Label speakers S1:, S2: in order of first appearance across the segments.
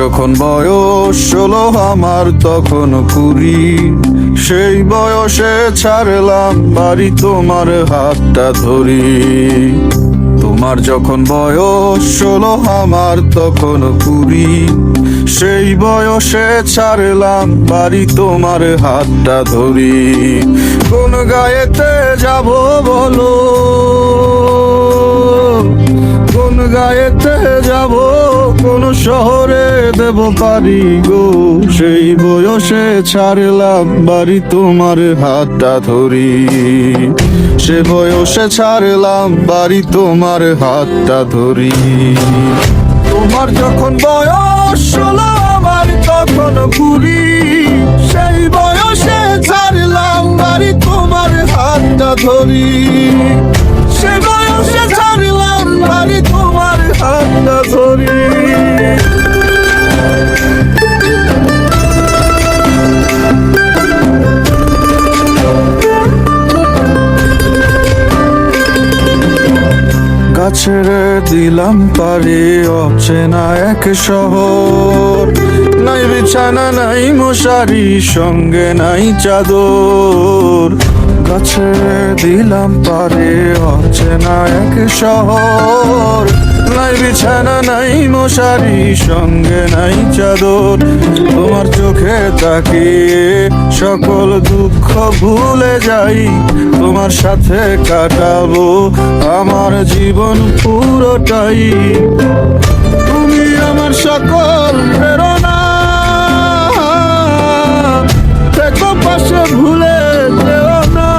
S1: যখন বয়স 16 আমার তখন 20, সেই বয়সে ছাড়লাম বাড়ি তোমার হাতটা ধরি। তোমার যখন বয়স 16 আমার তখন 20, সেই বয়সে ছাড়লাম বাড়ি তোমার হাতটা ধরি। কোন গায়েতে যাব বলো, কোন গায়েতে যাব, কোন শহরে দেব পারি গো, সেই বয়সে ছাড়লাম বাড়ি তোমার হাতটা ধরি। সে বয়সে ছাড়লাম বাড়ি তোমার হাতটা ধরি। তোমার যখন বয়স 16 আমার তখন 20, সেই বয়সে ছাড়লাম বাড়ি তোমার হাতটা ধরি। সে বয়সে ছাড়লাম বাড়ি তোমার হাতটা ধরি। ছেড়ে দিলাম পারি অচেনা এক শহর, নাই বিছানা নাই মশারি, সঙ্গে নাই চাদর। গাছে দিলাম পারি অচেনা এক শহর, নাই বিছানা নাই মশারি, সঙ্গে নাই চাদর। তোমার চোখে তাকিয়ে সকল দুঃখ ভুলে যাই, তোমার সাথে কাটাবো আমার জীবন পুরোটাই। তুমি আমার সকল প্রেরণা, দেখো পাশে ভুলে যেও না।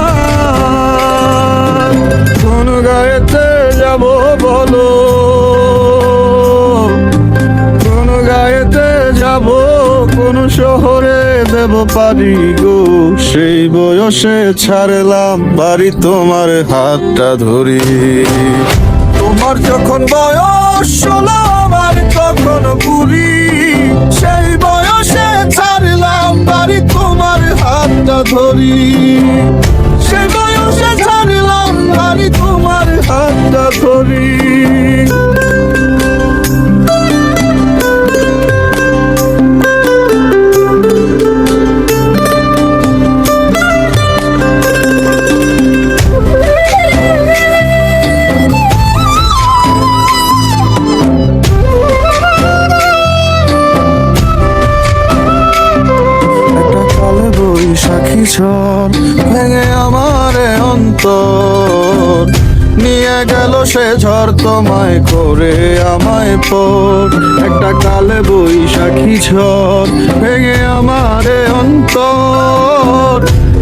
S1: কোন গায়েতে যাব বলো, কোন গায়েতে যাব, কোন শহরে দেব পারি গো, সেই বয়সে ছাড়লাম বাড়ি তোমার হাতটা ধরি। তোমার যখন বয়স 16 আমার তখন 20, সেই বয়সে ছাড়লাম বাড়ি তোমার হাতটা ধরি। সেই বয়সে ছাড়লাম বাড়ি তোমার হাতটা ধরি। ঝড় ভেঙে আমার অন্তর, নিয়ে গেল সে ঝড় তোমায় করে আমায় পর। একটা কালে বৈশাখী ঝড় ভেঙে আমার অন্তর,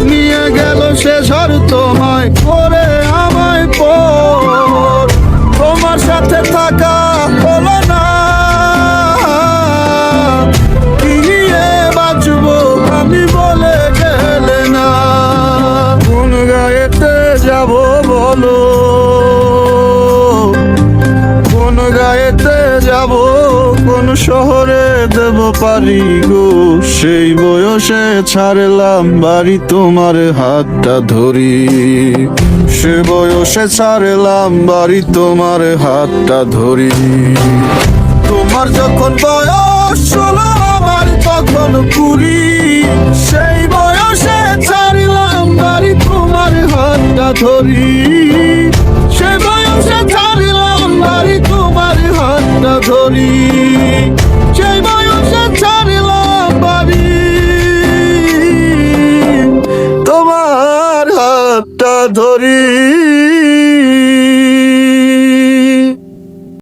S1: নিয়ে গেল সে ঝড় তোমায় করে আমায় পর। তোমার সাথে থাকা হলো না, কি নিয়ে বাঁচবো আমি বলে গেলে না। কোন গায়েতে যাব বলো, কোন গায়েতে যাব, কোন শহরে দেব পারি গো, সেই বয়সে ছাড়লাম বাড়ি তোমার হাতটা ধরি। সে বয়সে ছাড়লাম বাড়ি তোমার হাতটা ধরি। তোমার যখন বয়স 16 আমার তখন 20, সেই বয়সে ছাড়লাম বাড়ি তোমার হাতটা ধরি। সে বয়সে ছাড়লাম বাড়ি তোমার হাতটা ধরি। সেই বয়সে ছাড়লাম বাড়ি তোমার হাতটা ধরি।